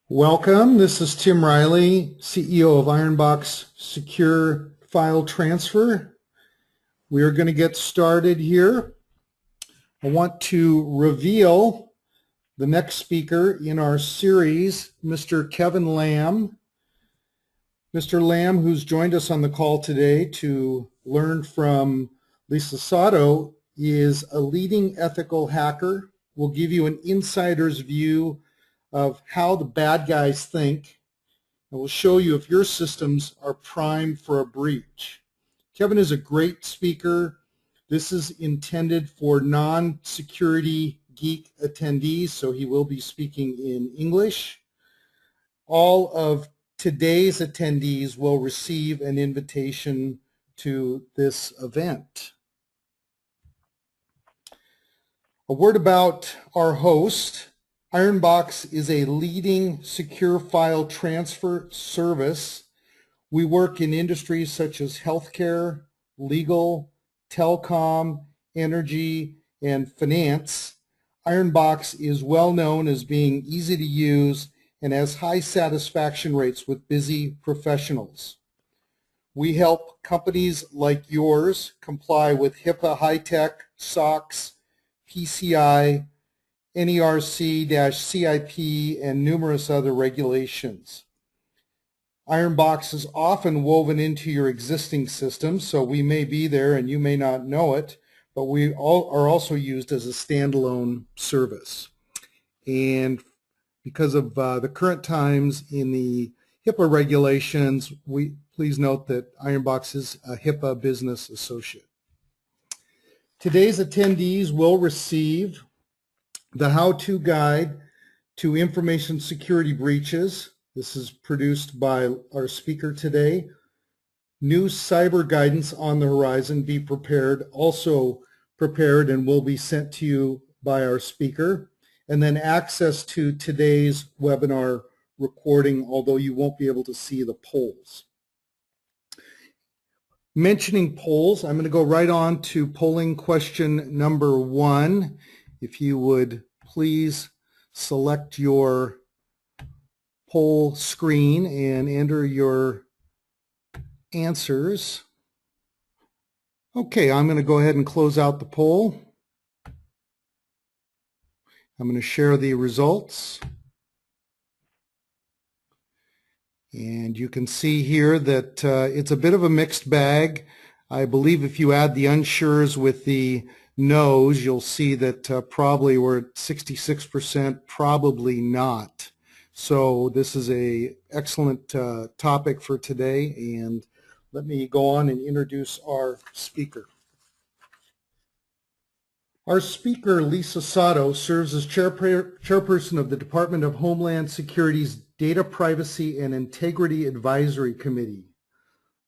Welcome. This is Tim Riley, CEO of IronBox Secure File Transfer. We are going to get started here. I want to reveal the next speaker in our series, Mr. Kevin Lamb. Mr. Lamb, who's joined us on the call today to learn from Lisa Sotto, is a leading ethical hacker. We'll give you an insider's view of how the bad guys think, and we'll show you if your systems are primed for a breach. Kevin is a great speaker. This is intended for non-security geek attendees, so he will be speaking in English. All of today's attendees will receive an invitation to this event. A word about our host. IronBox is a leading secure file transfer service. We work in industries such as healthcare, legal, telecom, energy, and finance. IronBox is well known as being easy to use and has high satisfaction rates with busy professionals. We help companies like yours comply with HIPAA high-tech, SOX, PCI, NERC-CIP, and numerous other regulations. IronBox is often woven into your existing systems, so we may be there and you may not know it, but we all are also used as a standalone service. And because of the current times in the HIPAA regulations, please note that IronBox is a HIPAA business associate. Today's attendees will receive the how-to guide to information security breaches. This is produced by our speaker today. New cyber guidance on the horizon, be prepared, also prepared and will be sent to you by our speaker. And then access to today's webinar recording, although you won't be able to see the polls. Mentioning polls, I'm going to go right on to polling question number 1. If you would please select your poll screen and enter your answers. Okay, I'm going to go ahead and close out the poll. I'm going to share the results. And you can see here that it's a bit of a mixed bag. I believe if you add the unsures with the no's, you'll see that probably we're at 66%, probably not. So this is a excellent topic for today, and let me go on and introduce our speaker. Our speaker, Lisa Sotto, serves as chairperson of the Department of Homeland Security's Data Privacy and Integrity Advisory Committee.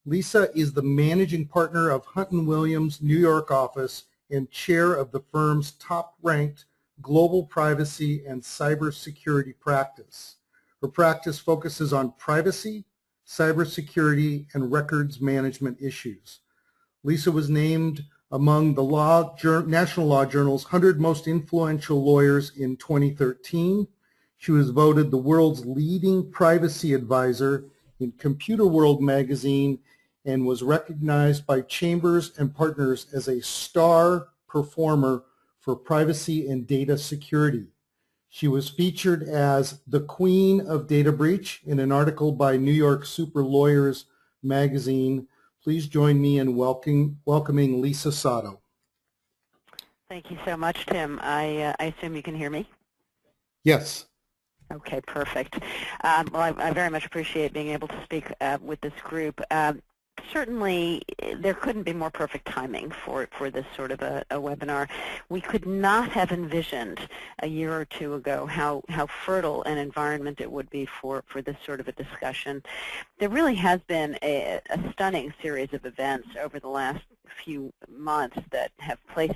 Lisa is the managing partner of Hunton Williams' New York office and chair of the firm's top-ranked Global Privacy and Cybersecurity practice. Her practice focuses on privacy, cybersecurity, and records management issues. Lisa was named among the National Law Journal's 100 Most Influential Lawyers in 2013. She was voted the world's leading privacy advisor in Computerworld magazine and was recognized by Chambers and Partners as a star performer for privacy and data security. She was featured as the Queen of Data Breach in an article by New York Super Lawyers magazine. Please join me in welcoming Lisa Sotto. Thank you so much, Tim. I assume you can hear me? Yes. Okay, perfect. Well, I very much appreciate being able to speak with this group. Certainly, there couldn't be more perfect timing for this sort of a webinar. We could not have envisioned a year or two ago how fertile an environment it would be for this sort of a discussion. There really has been a stunning series of events over the last few months that have placed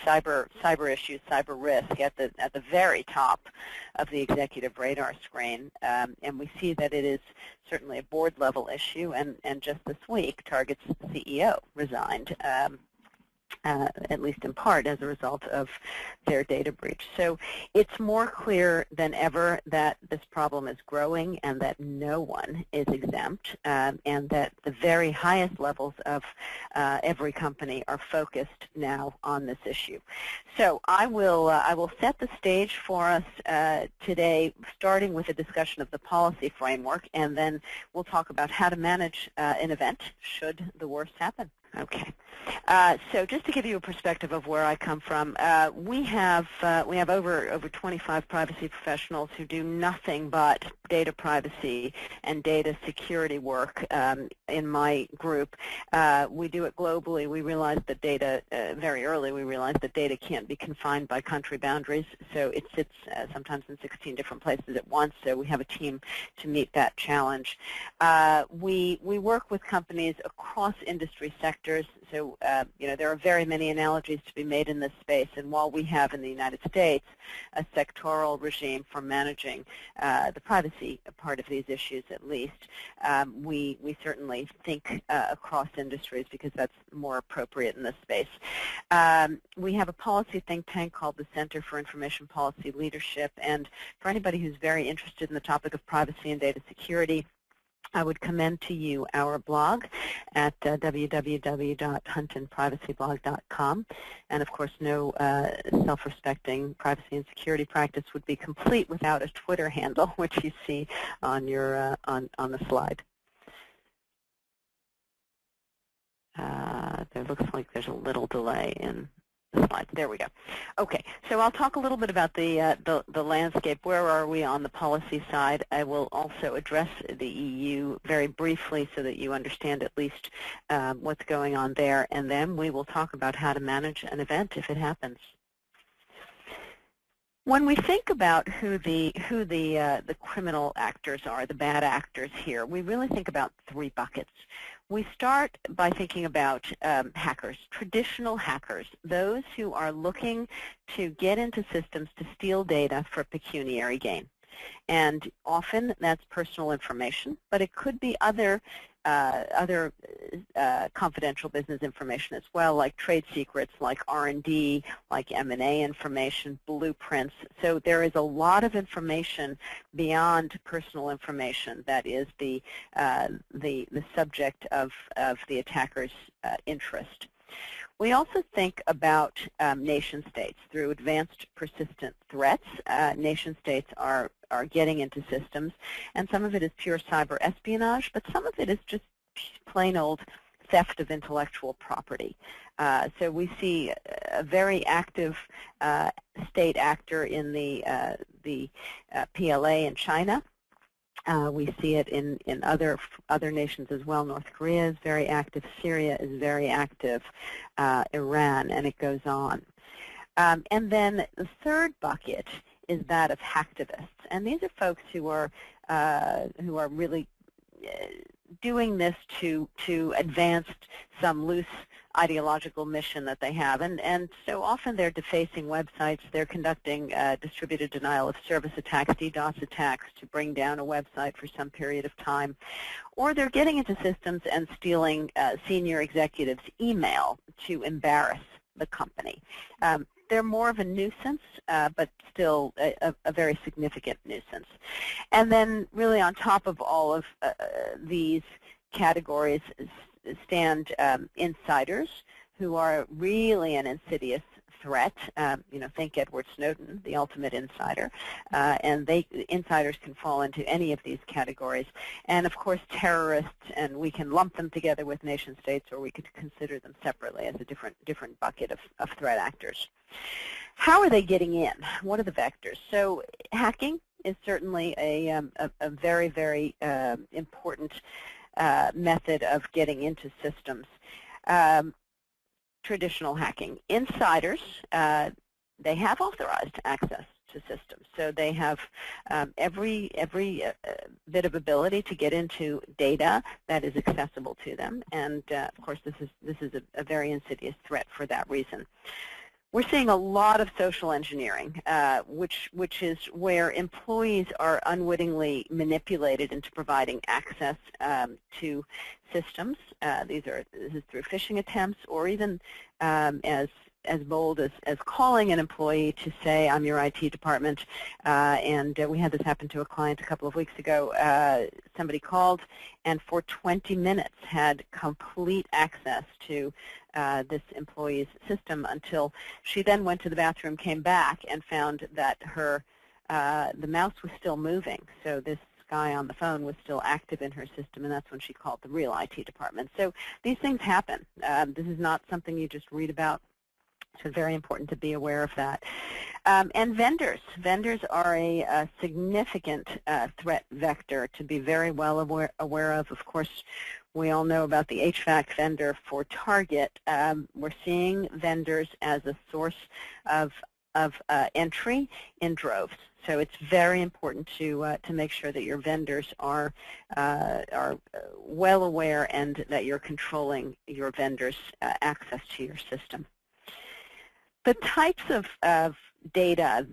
cyber issues, cyber risk at the very top of the executive radar screen, and we see that it is certainly a board level issue. And just this week, Target's CEO resigned at least in part as a result of their data breach. So it's more clear than ever that this problem is growing and that no one is exempt, and that the very highest levels of every company are focused now on this issue. So I will set the stage for us today, starting with a discussion of the policy framework, and then we'll talk about how to manage an event should the worst happen. Okay, so just to give you a perspective of where I come from, we have over 25 privacy professionals who do nothing but data privacy and data security work in my group. We do it globally. We realized that data, very early, we realized that data can't be confined by country boundaries, so it sits sometimes in 16 different places at once, so we have a team to meet that challenge. We work with companies across industry sectors. So, there are very many analogies to be made in this space, and while we have in the United States a sectoral regime for managing the privacy part of these issues at least, we certainly think across industries because that's more appropriate in this space. We have a policy think tank called the Center for Information Policy Leadership, and for anybody who's very interested in the topic of privacy and data security, I would commend to you our blog at www.huntonprivacyblog.com. And of course, no self-respecting privacy and security practice would be complete without a Twitter handle, which you see on your on the slide. There looks like there's a little delay in the slides. There we go. Okay, so I'll talk a little bit about the landscape. Where are we on the policy side? I will also address the EU very briefly so that you understand at least what's going on there, and then we will talk about how to manage an event if it happens. When we think about who the criminal actors are, the bad actors here, we really think about three buckets. We start by thinking about hackers, traditional hackers, those who are looking to get into systems to steal data for pecuniary gain. And often that's personal information, but it could be other confidential business information as well, like trade secrets, like R&D, like M&A information, blueprints. So there is a lot of information beyond personal information that is the subject of the attacker's interest. We also think about nation states. Through advanced persistent threats, nation states are getting into systems, and some of it is pure cyber espionage, but some of it is just plain old theft of intellectual property. So we see a very active state actor in the PLA in China. We see it in other nations as well. North Korea is very active. Syria is very active. Iran, and it goes on. And then the third bucket is that of hacktivists, and these are folks who are really doing this to advance some loose ideological mission that they have, and so often they're defacing websites. They're conducting distributed denial of service attacks, DDoS attacks, to bring down a website for some period of time, or they're getting into systems and stealing senior executives' email to embarrass the company. They're more of a nuisance, but still a very significant nuisance. And then really on top of all of these categories stand insiders, who are really an insidious threat. Think Edward Snowden, the ultimate insider, and insiders can fall into any of these categories. And of course, terrorists, and we can lump them together with nation states, or we could consider them separately as a different bucket of threat actors. How are they getting in? What are the vectors? So hacking is certainly a very, very important method of getting into systems. Traditional hacking. Insiders, they have authorized access to systems, so they have every bit of ability to get into data that is accessible to them, and of course this is a very insidious threat for that reason. We're seeing a lot of social engineering, which is where employees are unwittingly manipulated into providing access to systems. This is through phishing attempts, or even as bold as calling an employee to say, I'm your IT department. We had this happen to a client a couple of weeks ago. Somebody called and for 20 minutes had complete access to this employee's system until she then went to the bathroom, came back, and found that the mouse was still moving. So this guy on the phone was still active in her system, and that's when she called the real IT department. So these things happen. This is not something you just read about. So it's very important to be aware of that. And vendors. Vendors are a significant threat vector to be very well aware of. Of course, we all know about the HVAC vendor for Target. We're seeing vendors as a source of entry in droves. So it's very important to make sure that your vendors are well aware and that you're controlling your vendors' access to your system. The types of data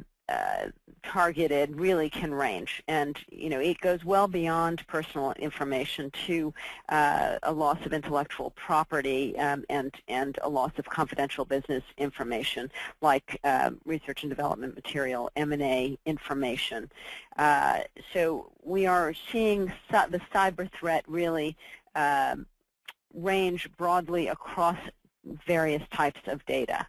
targeted really can range, and it goes well beyond personal information to a loss of intellectual property and a loss of confidential business information, like research and development material, M&A information. So we are seeing the cyber threat really range broadly across various types of data.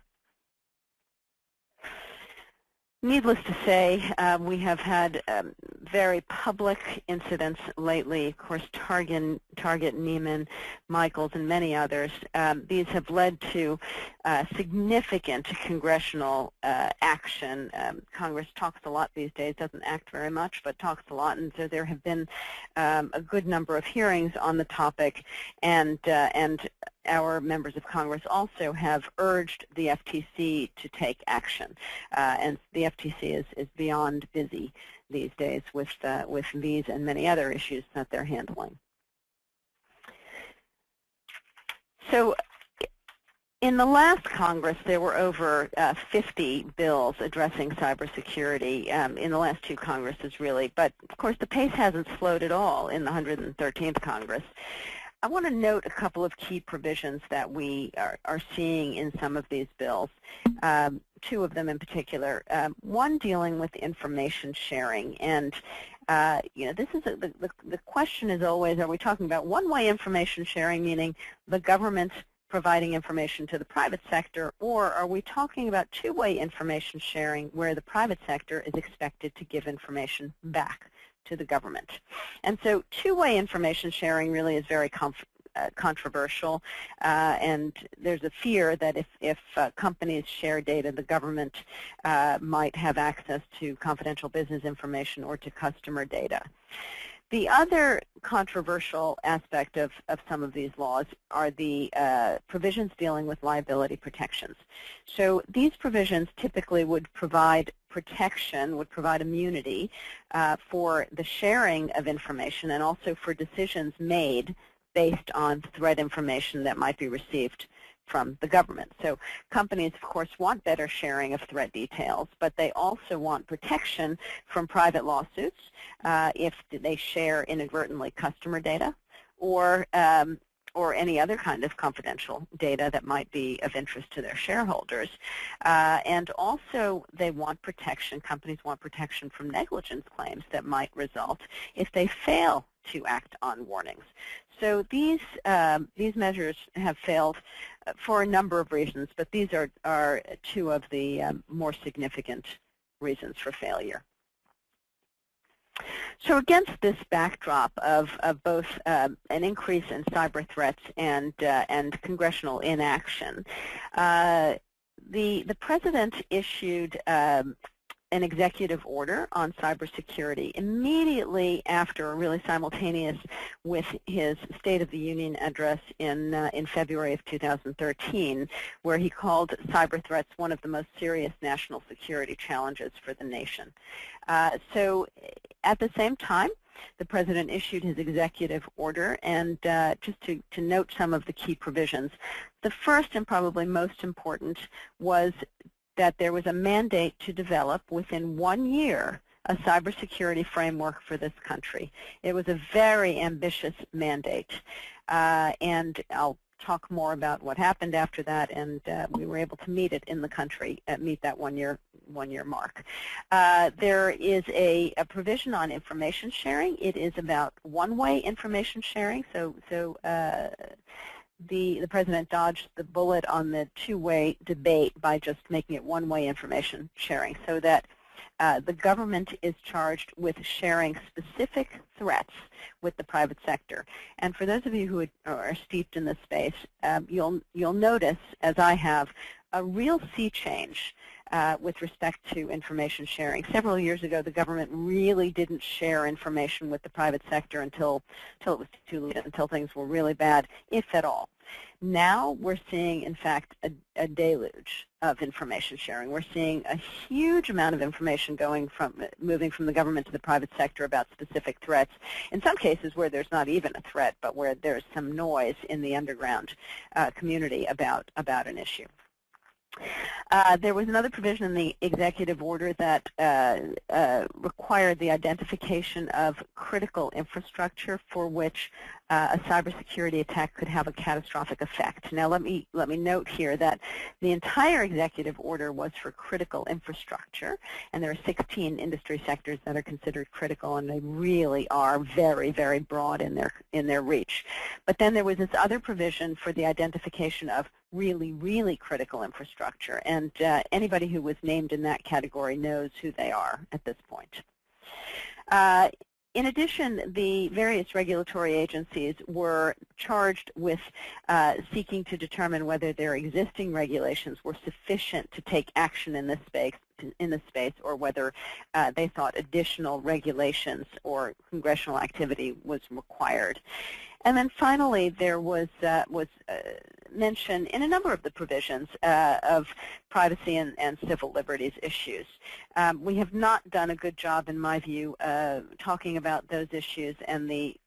Needless to say, we have had very public incidents lately. Of course, Target, Neiman, Michaels, and many others. These have led to significant congressional action. Congress talks a lot these days, doesn't act very much, but talks a lot. And so there have been a good number of hearings on the topic, and our members of Congress also have urged the FTC to take action. And the FTC is beyond busy these days with these and many other issues that they're handling. So in the last Congress, there were over 50 bills addressing cybersecurity in the last two Congresses, really. But, of course, the pace hasn't slowed at all in the 113th Congress. I want to note a couple of key provisions that we are seeing in some of these bills, two of them in particular. One dealing with information sharing, and this is the question is always: are we talking about one-way information sharing, meaning the government providing information to the private sector, or are we talking about two-way information sharing where the private sector is expected to give information back to the government? And so two-way information sharing really is very controversial, and there's a fear that if companies share data, the government might have access to confidential business information or to customer data. The other controversial aspect of some of these laws are the provisions dealing with liability protections. So these provisions typically would provide protection, would provide immunity for the sharing of information and also for decisions made based on threat information that might be received from the government. So companies, of course, want better sharing of threat details, but they also want protection from private lawsuits if they share inadvertently customer data or any other kind of confidential data that might be of interest to their shareholders. And also they want protection, companies want protection from negligence claims that might result if they fail to act on warnings. So these measures have failed for a number of reasons, but these are two of the more significant reasons for failure. So against this backdrop of both an increase in cyber threats and congressional inaction, the President issued an executive order on cybersecurity immediately after, really simultaneous with his State of the Union address in February of 2013, where he called cyber threats one of the most serious national security challenges for the nation. So at the same time, the President issued his executive order, and just to note some of the key provisions, the first and probably most important was that there was a mandate to develop within 1 year a cybersecurity framework for this country. It was a very ambitious mandate, and I'll talk more about what happened after that, and we were able to meet it in the country, meet that one year mark. There is a provision on information sharing. It is about one-way information sharing, so the President dodged the bullet on the two-way debate by just making it one-way information sharing, so that the government is charged with sharing specific threats with the private sector. And for those of you who are steeped in this space, you'll notice, as I have, a real sea change with respect to information sharing. Several years ago, the government really didn't share information with the private sector until it was too late, until things were really bad, if at all. Now we're seeing, in fact, a deluge of information sharing. We're seeing a huge amount of information moving from the government to the private sector about specific threats, in some cases where there's not even a threat, but where there's some noise in the underground community about an issue. There was another provision in the executive order that required the identification of critical infrastructure for which a cybersecurity attack could have a catastrophic effect. Now, let me note here that the entire executive order was for critical infrastructure, and there are 16 industry sectors that are considered critical, and they really are very, very broad in their reach. But then there was this other provision for the identification of really, really critical infrastructure, and anybody who was named in that category knows who they are at this point. In addition, the various regulatory agencies were charged with seeking to determine whether their existing regulations were sufficient to take action in this space, or whether they thought additional regulations or congressional activity was required. And then finally, there was mention in a number of the provisions of privacy and civil liberties issues. We have not done a good job, in my view, talking about those issues, and the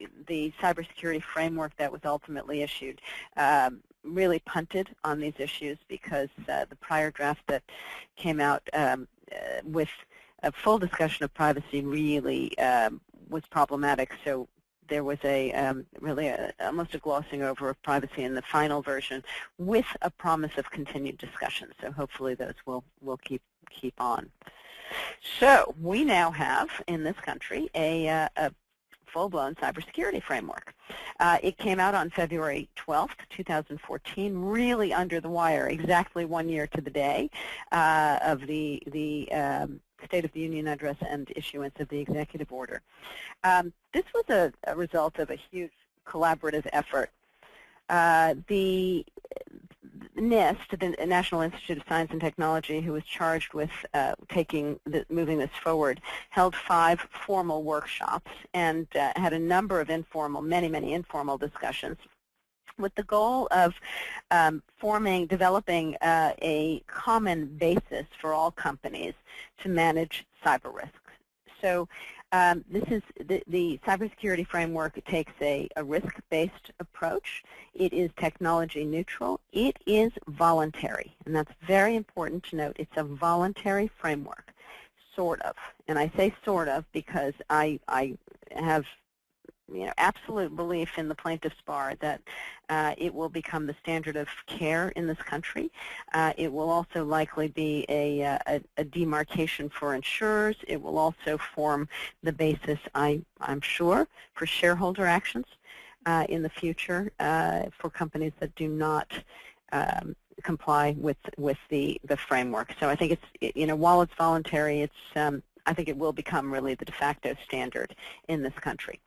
cybersecurity framework that was ultimately issued really punted on these issues, because the prior draft that came out with a full discussion of privacy really was problematic. So there was almost a glossing over of privacy in the final version, with a promise of continued discussion. So hopefully those will keep on. So we now have in this country a full-blown cybersecurity framework. It came out on February 12th, 2014, really under the wire, exactly 1 year to the day of the State of the Union address and issuance of the executive order. This was a result of a huge collaborative effort. The NIST, the National Institute of Science and Technology, who was charged with moving this forward, held 5 formal workshops and had a number of many informal discussions, with the goal of developing a common basis for all companies to manage cyber risks. So this is the cybersecurity framework. It takes a risk-based approach. It is technology neutral. It is voluntary, and that's very important to note. It's a voluntary framework, sort of. And I say sort of because I have absolute belief in the plaintiff's bar that it will become the standard of care in this country. It will also likely be a demarcation for insurers. It will also form the basis, I'm sure, for shareholder actions in the future for companies that do not comply with the framework. So I think it's, while it's voluntary, I think it will become really the de facto standard in this country.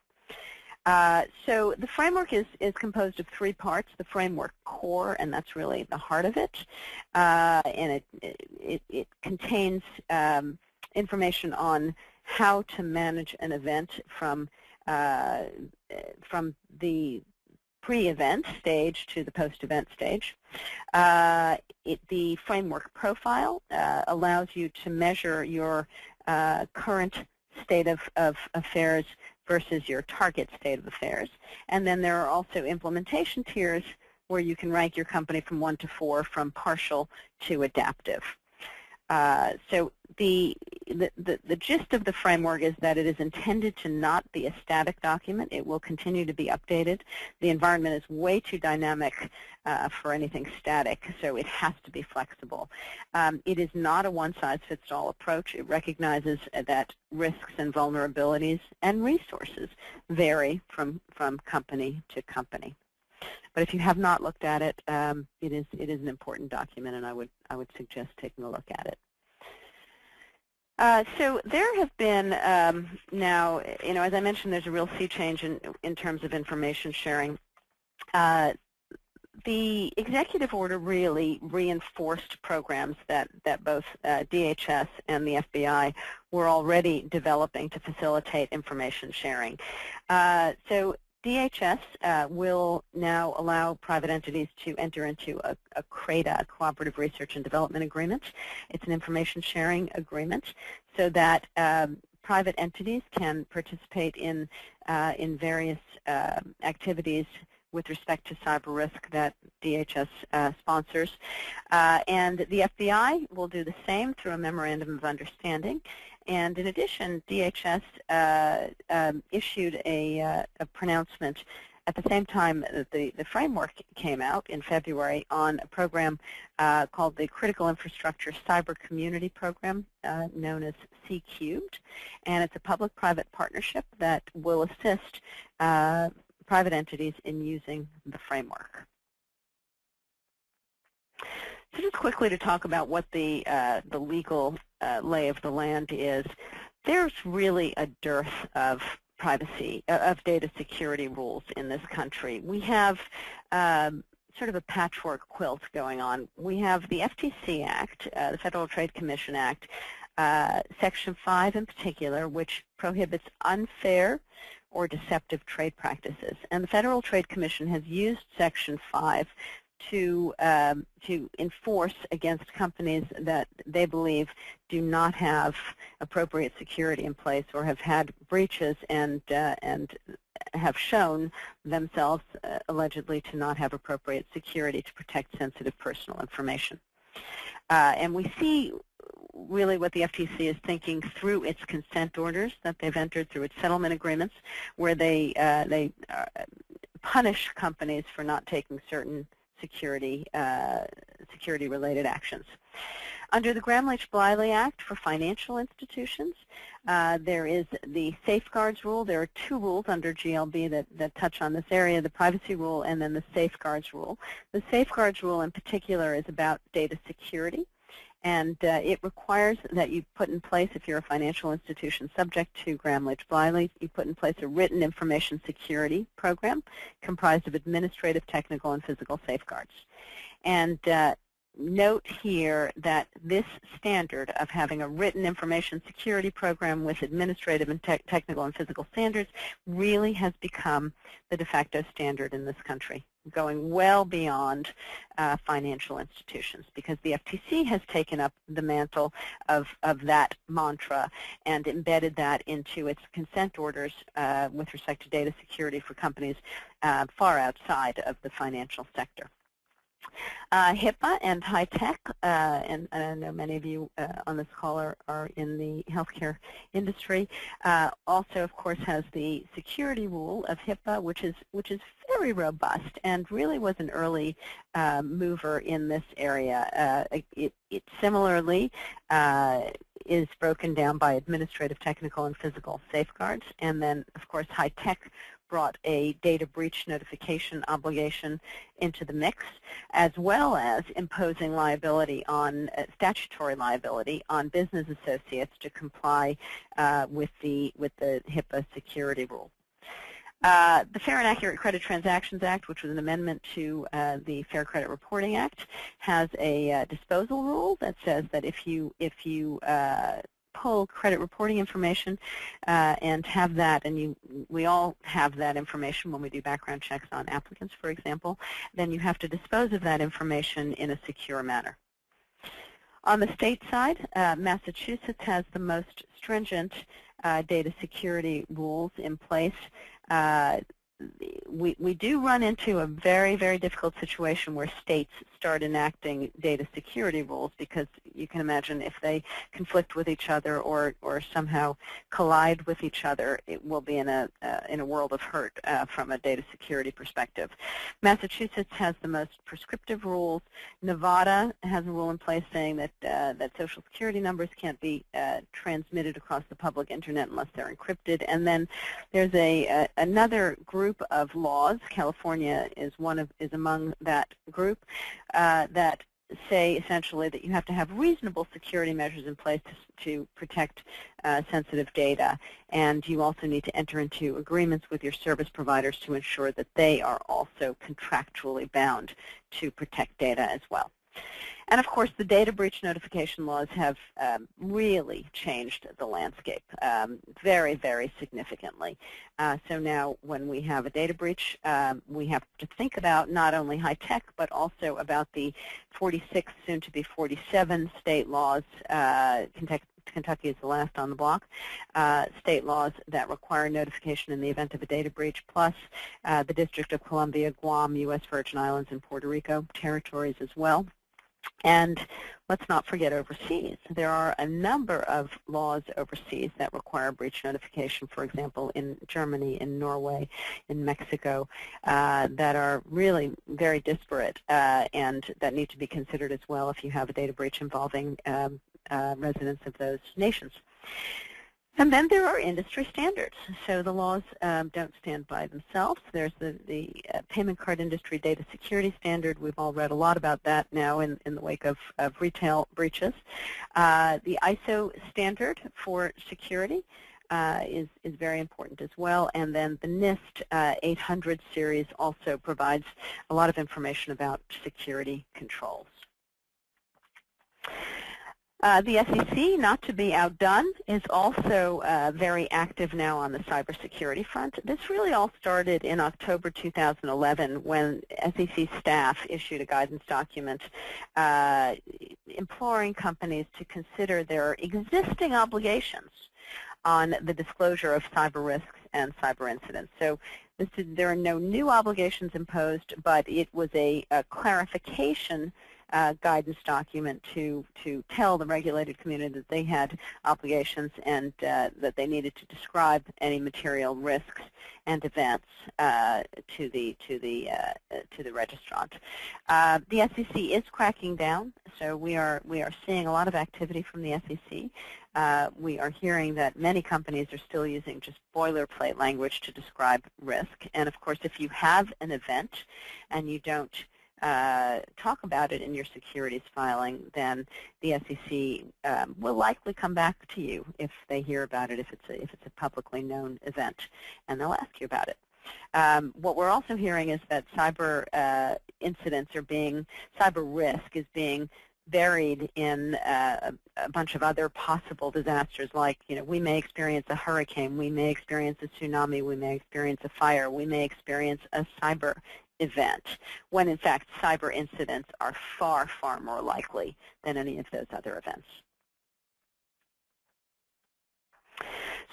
So the framework is composed of 3 parts: the framework core, and that's really the heart of it, and it contains information on how to manage an event from the pre-event stage to the post-event stage. The framework profile allows you to measure your current state of affairs versus your target state of affairs. And then there are also implementation tiers where you can rank your company from 1 to 4, from partial to adaptive. So the gist of the framework is that it is intended to not be a static document. It will continue to be updated. The environment is way too dynamic for anything static, so it has to be flexible. It is not a one-size-fits-all approach. It recognizes that risks and vulnerabilities and resources vary from company to company. But if you have not looked at it, it is an important document, and I would suggest taking a look at it. So there have been now, as I mentioned, there's a real sea change in terms of information sharing. The executive order really reinforced programs that both DHS and the FBI were already developing to facilitate information sharing. So DHS will now allow private entities to enter into a CRADA, a Cooperative Research and Development Agreement. It's an information sharing agreement so that private entities can participate in various activities with respect to cyber risk that DHS sponsors. And the FBI will do the same through a Memorandum of Understanding. And in addition, DHS issued a pronouncement at the same time that the framework came out in February on a program called the Critical Infrastructure Cyber Community Program, known as C3. And it's a public-private partnership that will assist private entities in using the framework. So just quickly to talk about what the legal lay of the land is, there's really a dearth of privacy, of data security rules in this country. We have sort of a patchwork quilt going on. We have the FTC Act, the Federal Trade Commission Act, Section 5 in particular, which prohibits unfair or deceptive trade practices. And the Federal Trade Commission has used Section 5 to enforce against companies that they believe do not have appropriate security in place or have had breaches and have shown themselves allegedly to not have appropriate security to protect sensitive personal information. And we see really what the FTC is thinking through its consent orders that they've entered through its settlement agreements, where they punish companies for not taking certain security-related actions. Under the Gramm-Leach-Bliley Act for financial institutions, there is the safeguards rule. There are two rules under GLB that touch on this area, the privacy rule and then the safeguards rule. The safeguards rule in particular is about data security, and it requires that you put in place, if you're a financial institution subject to Gramm-Leach-Bliley, you put in place a written information security program comprised of administrative, technical, and physical safeguards. And note here that this standard of having a written information security program with administrative and technical and physical standards really has become the de facto standard in this country, going well beyond financial institutions, because the FTC has taken up the mantle of that mantra and embedded that into its consent orders with respect to data security for companies far outside of the financial sector. HIPAA and high tech, and I know many of you on this call are in the healthcare industry, also of course has the security rule of HIPAA, which is very robust and really was an early mover in this area. It similarly is broken down by administrative, technical, and physical safeguards, and then of course high tech brought a data breach notification obligation into the mix, as well as imposing liability on statutory liability on business associates to comply with the HIPAA security rule. The Fair and Accurate Credit Transactions Act, which was an amendment to the Fair Credit Reporting Act, has a disposal rule that says that if you pull credit reporting information and have that, and we all have that information when we do background checks on applicants, for example, then you have to dispose of that information in a secure manner. On the state side, Massachusetts has the most stringent data security rules in place. We do run into a very, very difficult situation where states start enacting data security rules, because you can imagine if they conflict with each other or somehow collide with each other, it will be in a world of hurt from a data security perspective. Massachusetts has the most prescriptive rules. Nevada has a rule in place saying that that Social Security numbers can't be transmitted across the public internet unless they're encrypted. And then there's another group of laws. California is among that group that say essentially that you have to have reasonable security measures in place to protect sensitive data, and you also need to enter into agreements with your service providers to ensure that they are also contractually bound to protect data as well. And of course, the data breach notification laws have really changed the landscape very, very significantly. So now when we have a data breach, we have to think about not only high tech, but also about the 46, soon to be 47 state laws. Kentucky is the last on the block, state laws that require notification in the event of a data breach, plus the District of Columbia, Guam, U.S. Virgin Islands, and Puerto Rico territories as well. And let's not forget overseas. There are a number of laws overseas that require breach notification, for example, in Germany, in Norway, in Mexico, that are really very disparate and that need to be considered as well if you have a data breach involving residents of those nations. And then there are industry standards. So the laws don't stand by themselves. There's the payment card industry data security standard. We've all read a lot about that now in the wake of retail breaches. The ISO standard for security is very important as well. And then the NIST 800 series also provides a lot of information about security controls. The SEC, not to be outdone, is also very active now on the cybersecurity front. This really all started in October 2011 when SEC staff issued a guidance document imploring companies to consider their existing obligations on the disclosure of cyber risks and cyber incidents. So there are no new obligations imposed, but it was a clarification guidance document to tell the regulated community that they had obligations and that they needed to describe any material risks and events to the registrant. The SEC is cracking down, so we are seeing a lot of activity from the SEC. We are hearing that many companies are still using just boilerplate language to describe risk, and of course, if you have an event and you don't talk about it in your securities filing, then the SEC will likely come back to you if they hear about it, if it's a publicly known event, and they'll ask you about it. What we're also hearing is that cyber incidents are cyber risk is being buried in a bunch of other possible disasters, like, we may experience a hurricane, we may experience a tsunami, we may experience a fire, we may experience a cyber event, when in fact cyber incidents are far, far more likely than any of those other events.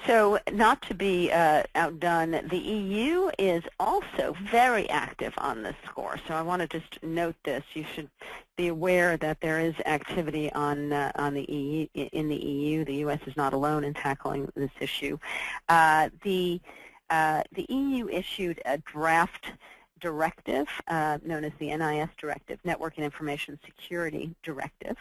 So not to be outdone, the EU is also very active on this score. So I want to just note this. You should be aware that there is activity on the EU, in the EU. The U.S. is not alone in tackling this issue. The EU issued a draft directive known as the NIS Directive, Network and Information Security Directive.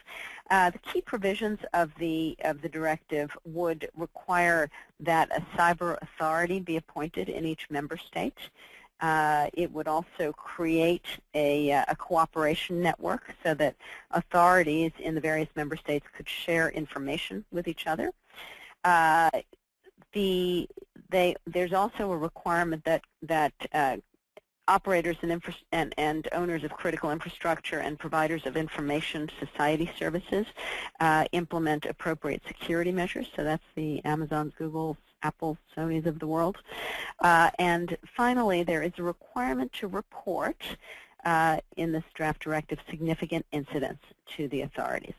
The key provisions of the directive would require that a cyber authority be appointed in each member state. It would also create a cooperation network so that authorities in the various member states could share information with each other. There's also a requirement that operators and owners of critical infrastructure and providers of information society services implement appropriate security measures. So that's the Amazons, Googles, Apples, Sonys of the world. And finally, there is a requirement to report in this draft directive significant incidents to the authorities.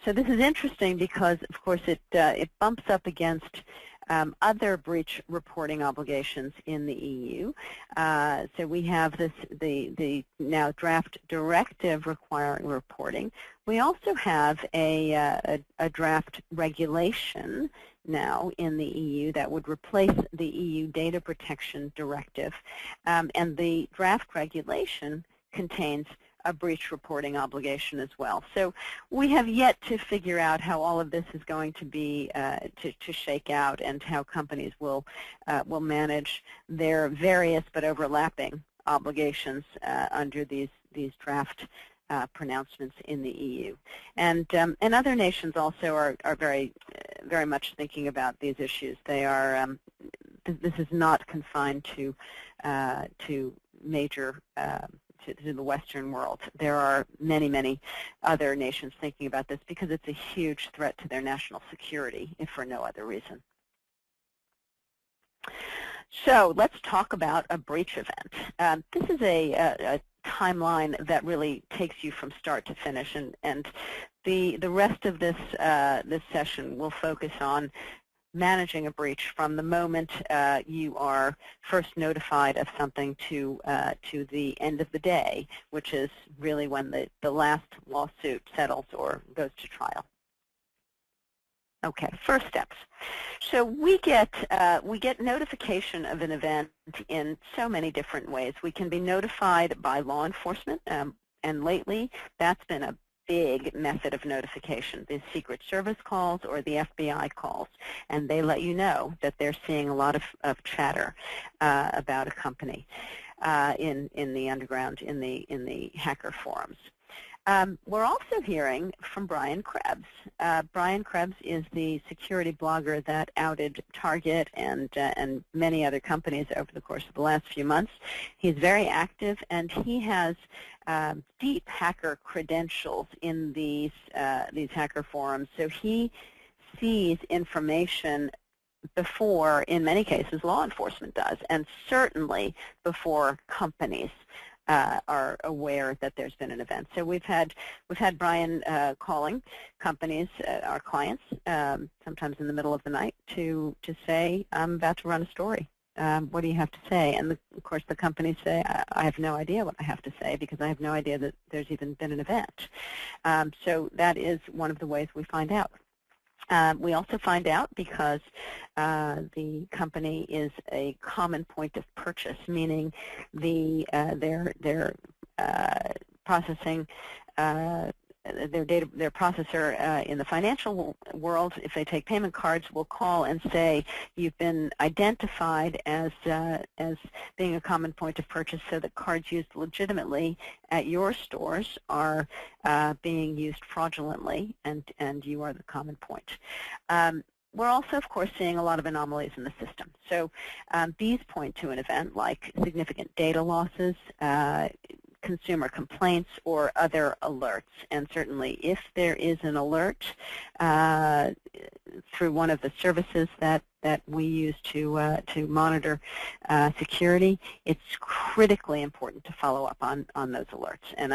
So this is interesting because, of course, it bumps up against other breach reporting obligations in the EU. So we have the now draft directive requiring reporting. We also have a draft regulation now in the EU that would replace the EU Data Protection Directive. And the draft regulation contains a breach reporting obligation as well. So we have yet to figure out how all of this is going to be to shake out, and how companies will manage their various but overlapping obligations under these draft pronouncements in the EU. And other nations also are very much thinking about these issues. They are this is not confined to major to the Western world. There are many other nations thinking about this because it's a huge threat to their national security, if for no other reason. So let's talk about a breach event. This is a timeline that really takes you from start to finish, and the rest of this this session will focus on managing a breach from the moment you are first notified of something to the end of the day, which is really when the last lawsuit settles or goes to trial. Okay, first steps. So we get notification of an event in so many different ways. We can be notified by law enforcement, and lately that's been a big method of notification, the Secret Service calls or the FBI calls, and they let you know that they're seeing a lot of chatter about a company in the underground, in the hacker forums. We're also hearing from Brian Krebs. Brian Krebs is the security blogger that outed Target and many other companies over the course of the last few months. He's very active, and he has deep hacker credentials in these hacker forums. So he sees information before, in many cases, law enforcement does, and certainly before companies are aware that there's been an event. So we've had Brian calling companies, our clients, sometimes in the middle of the night, to say, I'm about to run a story. What do you have to say? And of course the companies say, I have no idea what I have to say, because I have no idea that there's even been an event. So that is one of the ways we find out. We also find out because the company is a common point of purchase, meaning their processing their processor in the financial world, if they take payment cards, will call and say, you've been identified as being a common point of purchase, so that cards used legitimately at your stores are being used fraudulently, and you are the common point. We're also, of course, seeing a lot of anomalies in the system. So these point to an event like significant data losses, consumer complaints, or other alerts. And certainly if there is an alert through one of the services that we use to monitor security, it's critically important to follow up on those alerts. And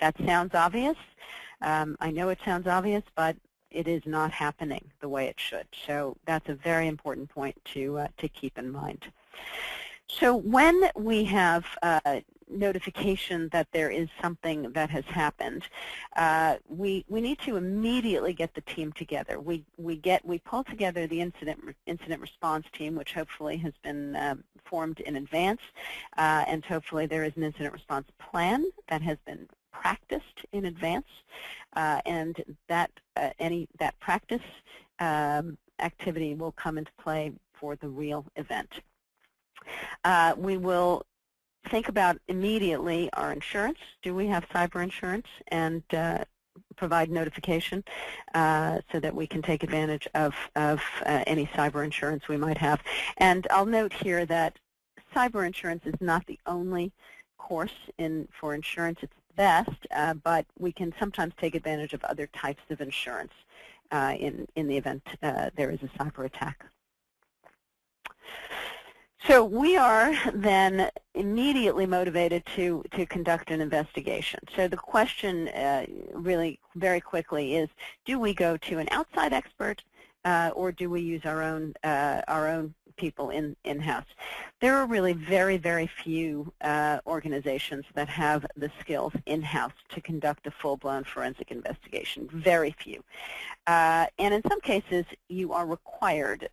that sounds obvious. I know it sounds obvious, but it is not happening the way it should. So that's a very important point to keep in mind. So when we have notification that there is something that has happened, we need to immediately get the team together. We pull together the incident response team, which hopefully has been formed in advance, and hopefully there is an incident response plan that has been practiced in advance, and that that practice activity will come into play for the real event. We will think about immediately our insurance. Do we have cyber insurance? And provide notification so that we can take advantage of any cyber insurance we might have. And I'll note here that cyber insurance is not the only course for insurance. It's the best, but we can sometimes take advantage of other types of insurance in the event there is a cyber attack. So we are then immediately motivated to conduct an investigation. So the question really very quickly is, do we go to an outside expert? or do we use our own people in-house? There are really very, very few organizations that have the skills in-house to conduct a full-blown forensic investigation. Very few. And in some cases, you are required,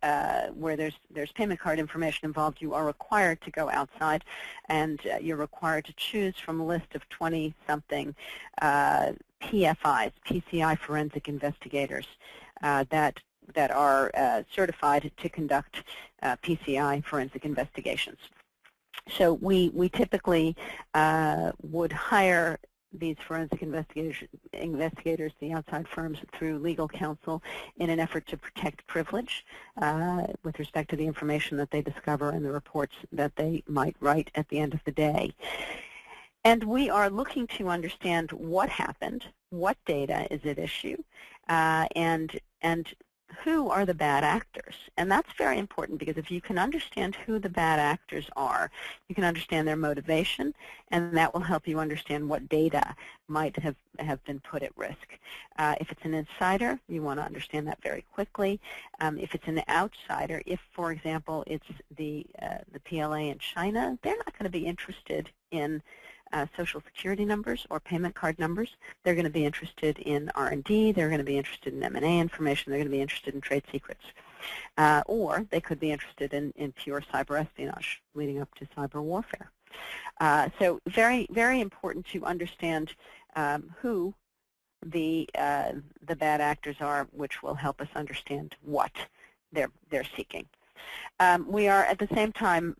where there's payment card information involved, you are required to go outside, and you're required to choose from a list of 20-something PFIs, PCI forensic investigators, that are certified to conduct PCI forensic investigations. So we typically would hire these forensic investigators, the outside firms, through legal counsel in an effort to protect privilege with respect to the information that they discover and the reports that they might write at the end of the day. And we are looking to understand what happened, what data is at issue, and who are the bad actors. And that's very important, because if you can understand who the bad actors are, you can understand their motivation, and that will help you understand what data might have been put at risk. If it's an insider, you want to understand that very quickly. If it's an outsider, if, for example, it's the PLA in China, they're not going to be interested in Social Security numbers or payment card numbers. They're going to be interested in R&D. They're going to be interested in M&A information. They're going to be interested in trade secrets. Or they could be interested in pure cyber espionage leading up to cyber warfare. So very, very important to understand who the bad actors are, which will help us understand what they're seeking. We are at the same time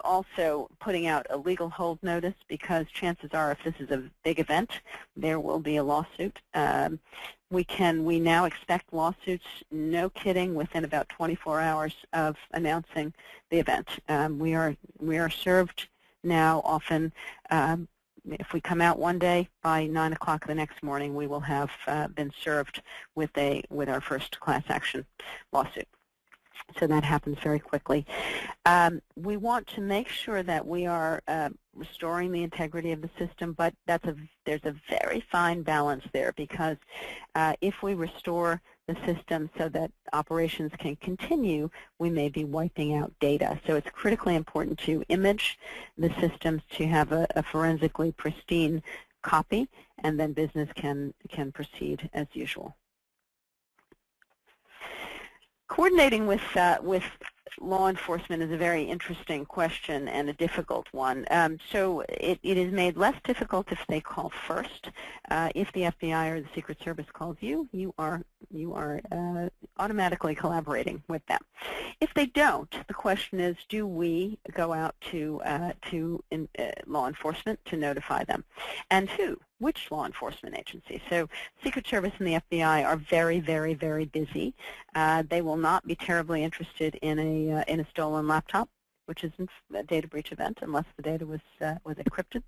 also putting out a legal hold notice, because chances are, if this is a big event, there will be a lawsuit. We now expect lawsuits, no kidding, within about 24 hours of announcing the event. We are served now often. If we come out one day, by 9 o'clock the next morning, we will have been served with our first class action lawsuit. So that happens very quickly. We want to make sure that we are restoring the integrity of the system, but there's a very fine balance there, because if we restore the system so that operations can continue, we may be wiping out data. So it's critically important to image the systems to have a forensically pristine copy, and then business can proceed as usual. Coordinating with law enforcement is a very interesting question and a difficult one. So it is made less difficult if they call first. If the FBI or the Secret Service calls you, you are automatically collaborating with them. If they don't, the question is, do we go out to law enforcement to notify them? And who? Which law enforcement agency? So Secret Service and the FBI are very, very, very busy. They will not be terribly interested in a stolen laptop, which isn't a data breach event unless the data was encrypted.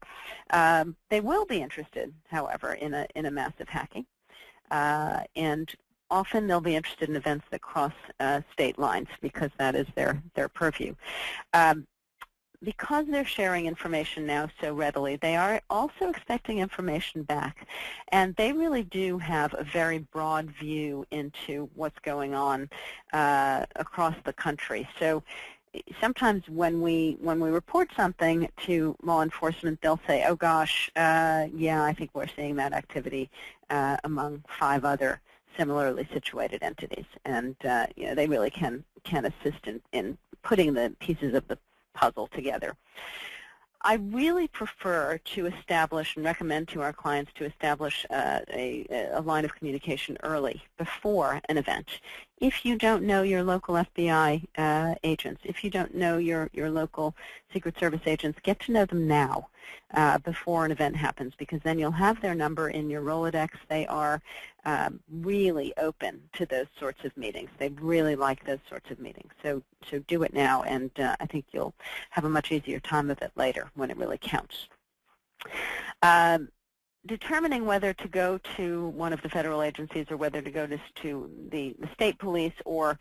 They will be interested, however, in a massive hacking, and often they'll be interested in events that cross state lines, because that is their purview. Because they're sharing information now so readily, they are also expecting information back. And they really do have a very broad view into what's going on across the country. So sometimes when we report something to law enforcement, they'll say, oh gosh, yeah, I think we're seeing that activity among 5 other similarly situated entities. And you know, they really can assist in putting the pieces of the puzzle together. I really prefer to establish and recommend to our clients to establish a line of communication early, before an event. If you don't know your local FBI agents, if you don't know your local Secret Service agents, get to know them now before an event happens, because then you'll have their number in your Rolodex. They are really open to those sorts of meetings. They really like those sorts of meetings. So do it now, and I think you'll have a much easier time of it later when it really counts. Determining whether to go to one of the federal agencies or whether to go to the state police or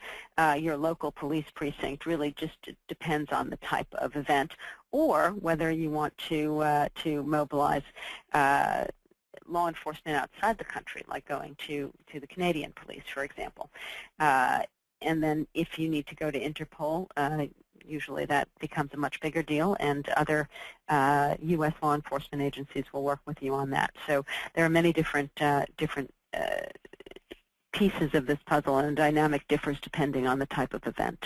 your local police precinct really just depends on the type of event, or whether you want to mobilize law law enforcement outside the country, like going to the Canadian police, for example. And then if you need to go to Interpol, usually that becomes a much bigger deal, and other U.S. law enforcement agencies will work with you on that. So there are many different pieces of this puzzle, and the dynamic differs depending on the type of event.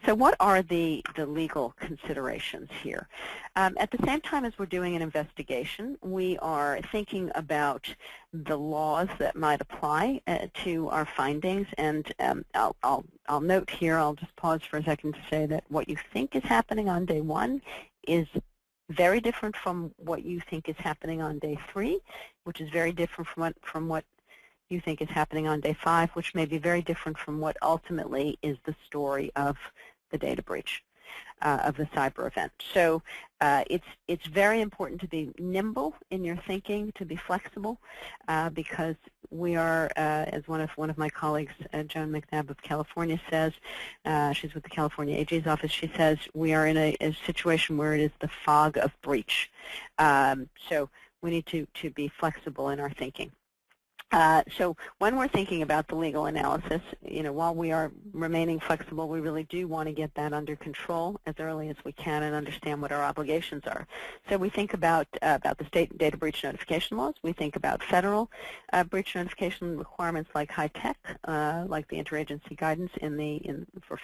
So what are the legal considerations here? At the same time as we're doing an investigation, we are thinking about the laws that might apply to our findings. And I'll note here, I'll just pause for a second to say that what you think is happening on day 1 is very different from what you think is happening on day 3, which is very different from what you think is happening on day 5, which may be very different from what ultimately is the story of the data breach, of the cyber event. So it's very important to be nimble in your thinking, to be flexible, because we are, as one of my colleagues, Joan McNabb of California says, she's with the California AG's office, she says we are in a situation where it is the fog of breach. So we need to be flexible in our thinking. So when we're thinking about the legal analysis, while we are remaining flexible, we really do want to get that under control as early as we can and understand what our obligations are. So we think about the state data breach notification laws. We think about federal breach notification requirements like high-tech, like the interagency guidance for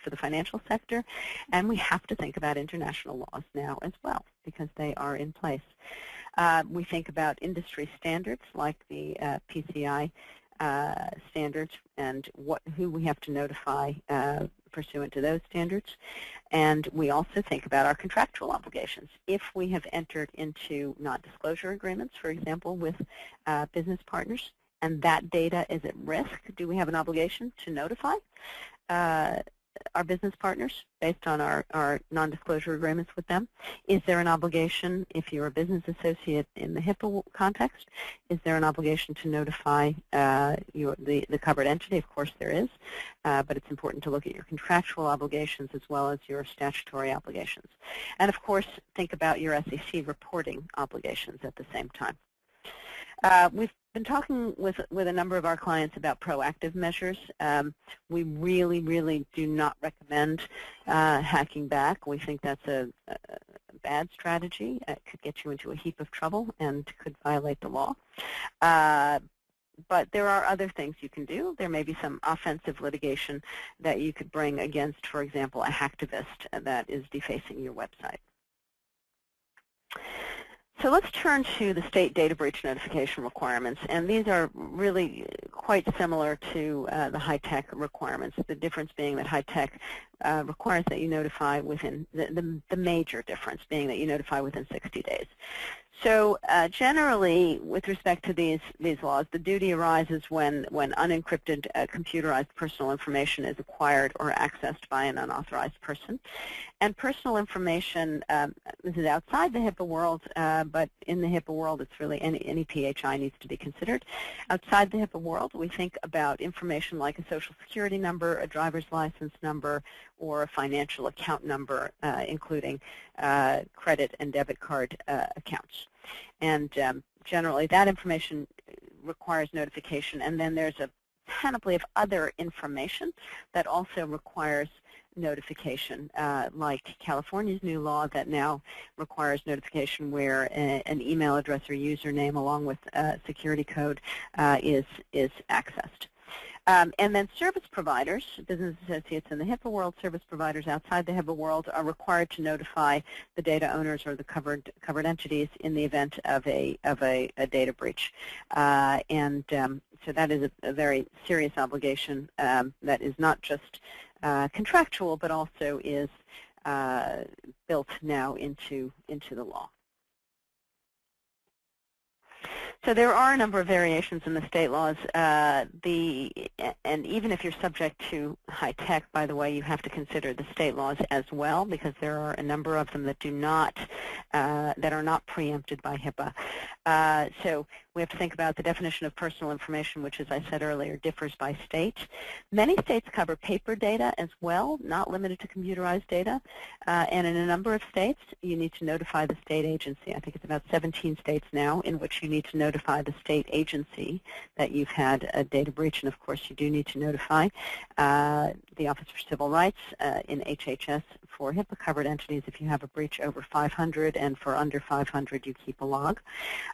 the financial sector, and we have to think about international laws now as well because they are in place. We think about industry standards like the PCI standards and who we have to notify pursuant to those standards. And we also think about our contractual obligations. If we have entered into non-disclosure agreements, for example, with business partners, and that data is at risk, do we have an obligation to notify our business partners based on our non-disclosure agreements with them? Is there an obligation, if you're a business associate in the HIPAA context, is there an obligation to notify the covered entity? Of course there is, but it's important to look at your contractual obligations as well as your statutory obligations. And of course, think about your SEC reporting obligations at the same time. We've been talking with a number of our clients about proactive measures. We really, really do not recommend hacking back. We think that's a bad strategy. It could get you into a heap of trouble and could violate the law. But there are other things you can do. There may be some offensive litigation that you could bring against, for example, a hacktivist that is defacing your website. So let's turn to the state data breach notification requirements, and these are really quite similar to the high-tech requirements, the difference being that high-tech requires that you notify within, the major difference being that you notify within 60 days. So generally, with respect to these laws, the duty arises when unencrypted computerized personal information is acquired or accessed by an unauthorized person. And personal information, this is outside the HIPAA world, but in the HIPAA world, it's really any PHI needs to be considered. Outside the HIPAA world, we think about information like a social security number, a driver's license number, or a financial account number, including credit and debit card accounts. And generally, that information requires notification. And then there's a panoply of other information that also requires notification, like California's new law that now requires notification where an email address or username along with a security code is accessed. And then service providers, business associates in the HIPAA world, service providers outside the HIPAA world are required to notify the data owners or the covered entities in the event of a data breach. So that is a very serious obligation that is not just contractual, but also is built now into the law. So there are a number of variations in the state laws. And even if you're subject to high-tech, by the way, you have to consider the state laws as well, because there are a number of them that do not, that are not preempted by HIPAA. So we have to think about the definition of personal information, which, as I said earlier, differs by state. Many states cover paper data as well, not limited to computerized data. And in a number of states, you need to notify the state agency. I think it's about 17 states now in which you need to notify the state agency that you've had a data breach. And, of course, you do need to notify the Office for Civil Rights in HHS for HIPAA-covered entities if you have a breach over 500, and for under 500, you keep a log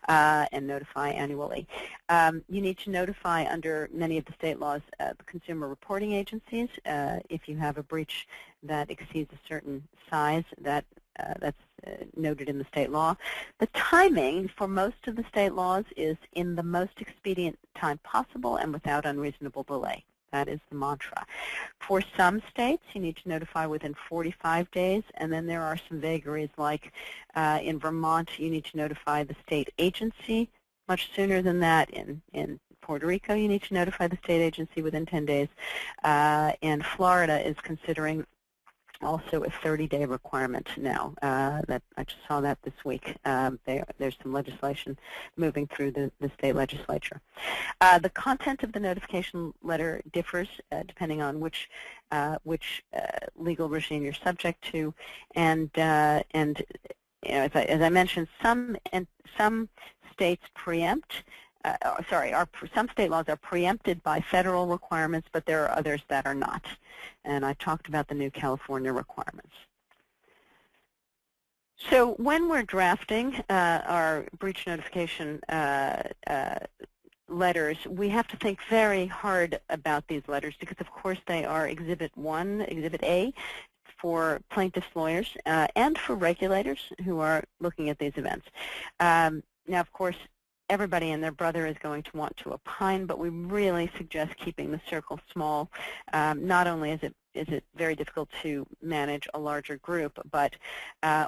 and notify annually. You need to notify under many of the state laws the consumer reporting agencies if you have a breach that exceeds a certain size that's noted in the state law. The timing for most of the state laws is in the most expedient time possible and without unreasonable delay. That is the mantra. For some states, you need to notify within 45 days, and then there are some vagaries like in Vermont, you need to notify the state agency much sooner than that. In Puerto Rico, you need to notify the state agency within 10 days. And Florida is considering also a 30-day requirement now. That I just saw that this week. There's some legislation moving through the state legislature. The content of the notification letter differs depending on which legal regime you're subject to, and you know, as I mentioned, some states preempt. Some state laws are preempted by federal requirements, but there are others that are not. And I talked about the new California requirements. So when we're drafting our breach notification letters, we have to think very hard about these letters because, of course, they are Exhibit 1, Exhibit A, for plaintiffs' lawyers and for regulators who are looking at these events. Now, of course, everybody and their brother is going to want to opine, but we really suggest keeping the circle small. Not only is it very difficult to manage a larger group, but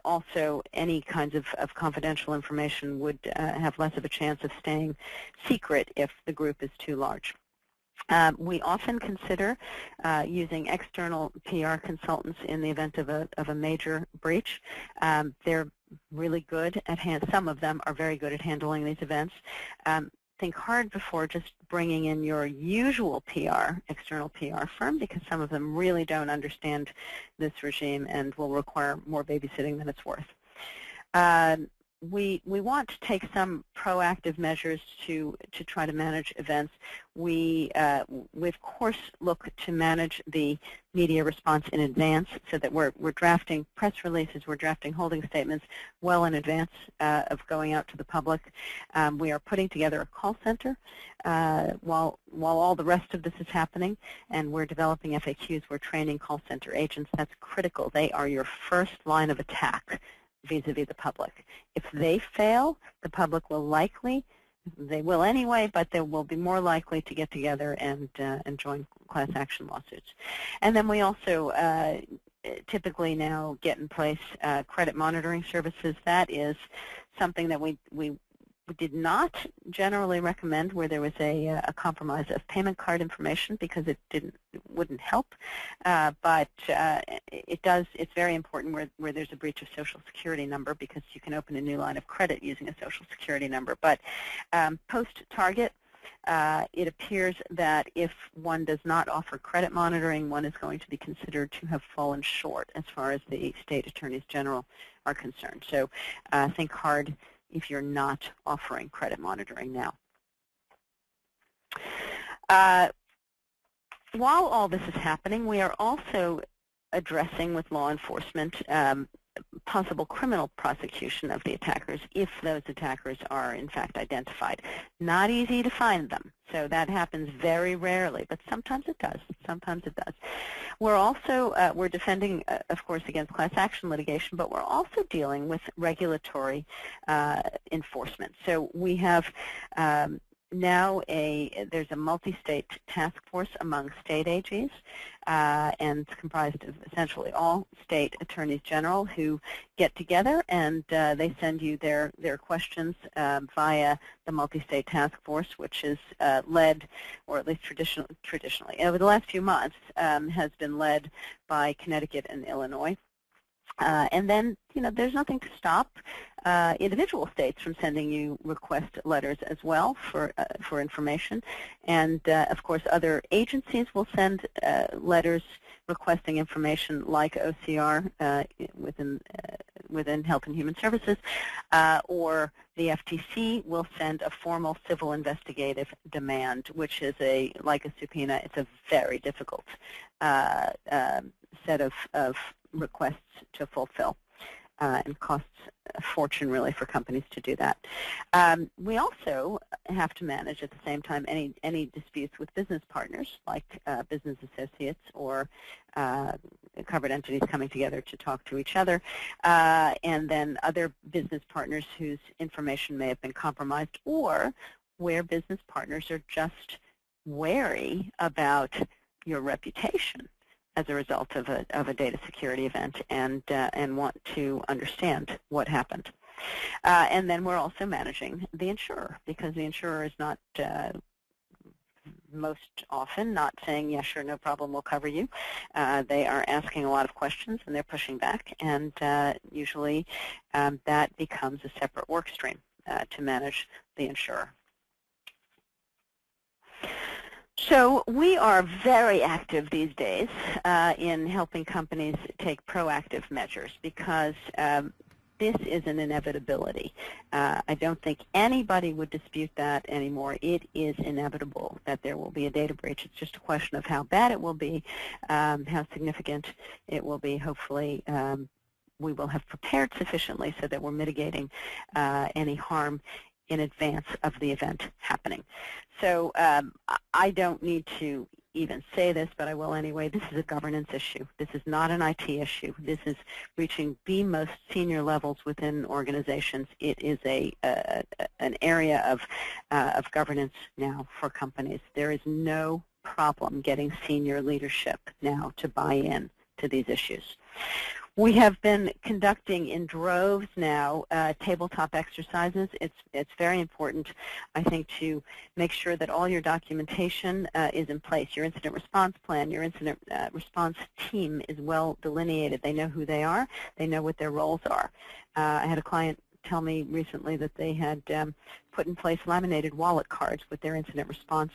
also any kinds of confidential information would have less of a chance of staying secret if the group is too large. We often consider using external PR consultants in the event of a major breach. They're really good at some of them are very good at handling these events. Think hard before just bringing in your usual external PR firm, because some of them really don't understand this regime and will require more babysitting than it's worth. We want to take some proactive measures to try to manage events. We of course look to manage the media response in advance, so that we're drafting press releases, we're drafting holding statements well in advance of going out to the public. We are putting together a call center while all the rest of this is happening, and we're developing FAQs. We're training call center agents. That's critical. They are your first line of attack vis-a-vis the public. If they fail, the public will likely, they will anyway, but they will be more likely to get together and join class action lawsuits. And then we also typically now get in place credit monitoring services. That is something that we did not generally recommend where there was a compromise of payment card information, because it wouldn't help. But it's very important where there's a breach of Social Security number, because you can open a new line of credit using a Social Security number. But post-target, it appears that if one does not offer credit monitoring, one is going to be considered to have fallen short as far as the state attorneys general are concerned. So think hard if you're not offering credit monitoring now. While all this is happening, we are also addressing with law enforcement possible criminal prosecution of the attackers if those attackers are in fact identified. Not easy to find them, so that happens very rarely, but sometimes it does. Sometimes it does. We're also we're defending, of course, against class action litigation, but we're also dealing with regulatory enforcement. So we have now there's a multi-state task force among state AGs, and it's comprised of essentially all state attorneys general who get together, and they send you their questions via the multi-state task force, which is led, or at least traditionally over the last few months, has been led by Connecticut and Illinois. And then, there's nothing to stop individual states from sending you request letters as well for information. And, of course, other agencies will send letters requesting information like OCR within Health and Human Services, or the FTC will send a formal civil investigative demand, which is like a subpoena. It's a very difficult set of requests to fulfill, and costs a fortune really for companies to do that. We also have to manage at the same time any disputes with business partners, like business associates or covered entities coming together to talk to each other, and then other business partners whose information may have been compromised, or where business partners are just wary about your reputation as a result of a data security event, and want to understand what happened. And then we're also managing the insurer, because the insurer is not most often not saying, yeah, sure, no problem, we'll cover you. They are asking a lot of questions, and they're pushing back, and usually that becomes a separate work stream to manage the insurer. So we are very active these days in helping companies take proactive measures, because this is an inevitability. I don't think anybody would dispute that anymore. It is inevitable that there will be a data breach. It's just a question of how bad it will be, how significant it will be. Hopefully, we will have prepared sufficiently so that we're mitigating any harm in advance of the event happening. So I don't need to even say this, but I will anyway. This is a governance issue. This is not an IT issue. This is reaching the most senior levels within organizations. It is an area of governance now for companies. There is no problem getting senior leadership now to buy in to these issues. We have been conducting in droves now tabletop exercises. It's very important, I think, to make sure that all your documentation is in place. Your incident response plan, your incident response team is well delineated. They know who they are. They know what their roles are. I had a client tell me recently that they had put in place laminated wallet cards with their incident response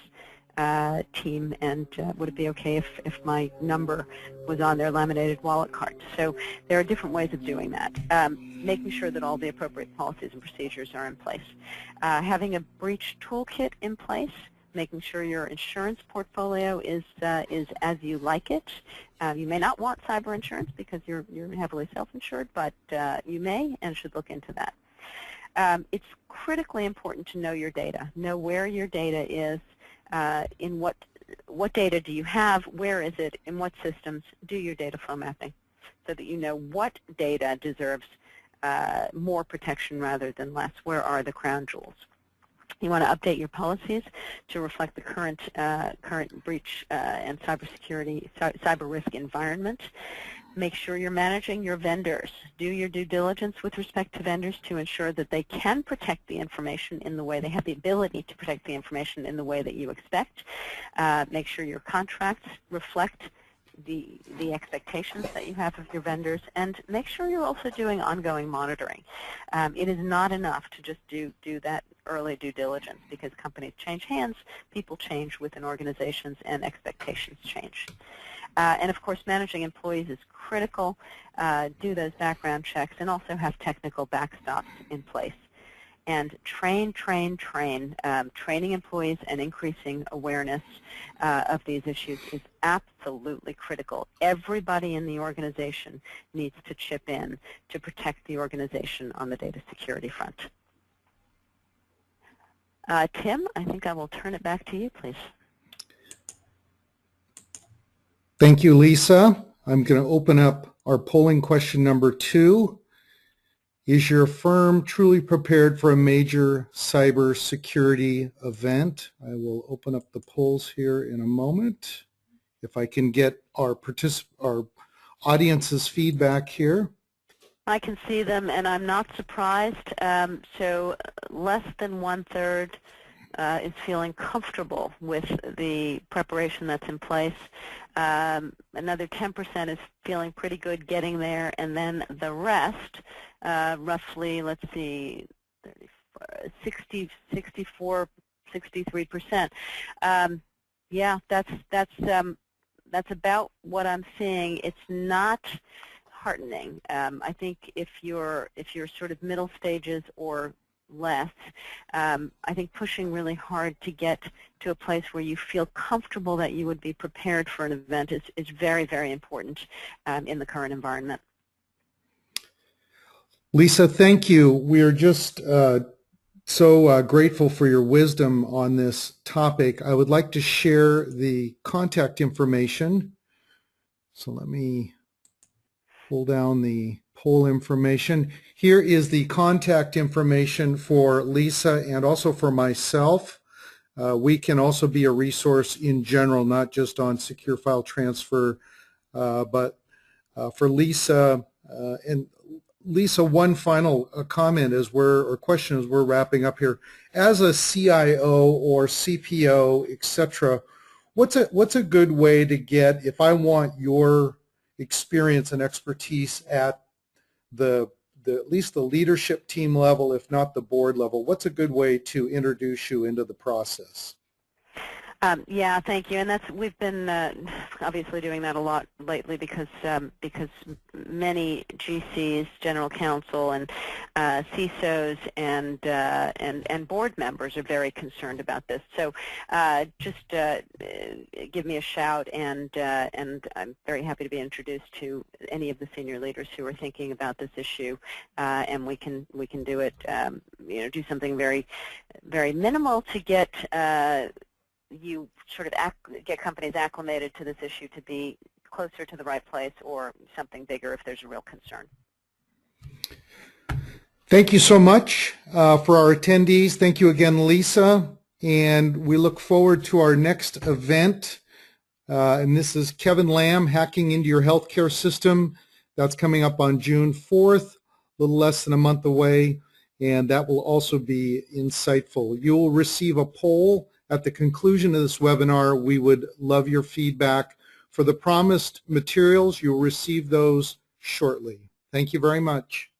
team, and would it be okay if my number was on their laminated wallet card? So there are different ways of doing that. Making sure that all the appropriate policies and procedures are in place. Having a breach toolkit in place, making sure your insurance portfolio is as you like it. You may not want cyber insurance because you're heavily self-insured, but you may and should look into that. It's critically important to know your data, know where your data is, in what data do you have, where is it, in what systems. Do your data flow mapping so that you know what data deserves more protection rather than less. Where are the crown jewels? You want to update your policies to reflect the current breach and cyber risk environment. Make sure you're managing your vendors. Do your due diligence with respect to vendors to ensure that they can protect the information in the way they have the ability to protect the information in the way that you expect. Make sure your contracts reflect the expectations that you have of your vendors, and make sure you're also doing ongoing monitoring. It is not enough to just do that early due diligence, because companies change hands, people change within organizations, and expectations change. And of course, managing employees is critical. Do those background checks, and also have technical backstops in place. And train. Training employees and increasing awareness of these issues is absolutely critical. Everybody in the organization needs to chip in to protect the organization on the data security front. Tim, I think I will turn it back to you, please. Thank you, Lisa. I'm going to open up our polling question number 2. Is your firm truly prepared for a major cybersecurity event? I will open up the polls here in a moment. If I can get our audience's feedback here. I can see them, and I'm not surprised. So less than 1/3 is feeling comfortable with the preparation that's in place. Another 10% is feeling pretty good getting there, and then the rest, roughly, let's see, 60, 64, 63%. Yeah, that's about what I'm seeing. It's not heartening. I think if you're sort of middle stages or less, I think pushing really hard to get to a place where you feel comfortable that you would be prepared for an event is very, very important in the current environment. Lisa, thank you. We are just so grateful for your wisdom on this topic. I would like to share the contact information. So let me pull down the poll information. Here is the contact information for Lisa and also for myself. We can also be a resource in general, not just on secure file transfer, but for Lisa. And Lisa, one final comment or question as we're wrapping up here. As a CIO or CPO, etc., what's a good way to get, if I want your experience and expertise at at least the leadership team level, if not the board level, what's a good way to introduce you into the process? Yeah, thank you. And we've been obviously doing that a lot lately because many GCs, general counsel, and CISOs and board members are very concerned about this. So just give me a shout, and I'm very happy to be introduced to any of the senior leaders who are thinking about this issue, and we can do it. Do something very, very minimal to get. You sort of get companies acclimated to this issue to be closer to the right place, or something bigger if there's a real concern. Thank you so much for our attendees. Thank you again, Lisa. And we look forward to our next event. And this is Kevin Lamb, Hacking into Your Healthcare System. That's coming up on June 4th, a little less than a month away. And that will also be insightful. You'll receive a poll at the conclusion of this webinar. We would love your feedback. For the promised materials, you'll receive those shortly. Thank you very much.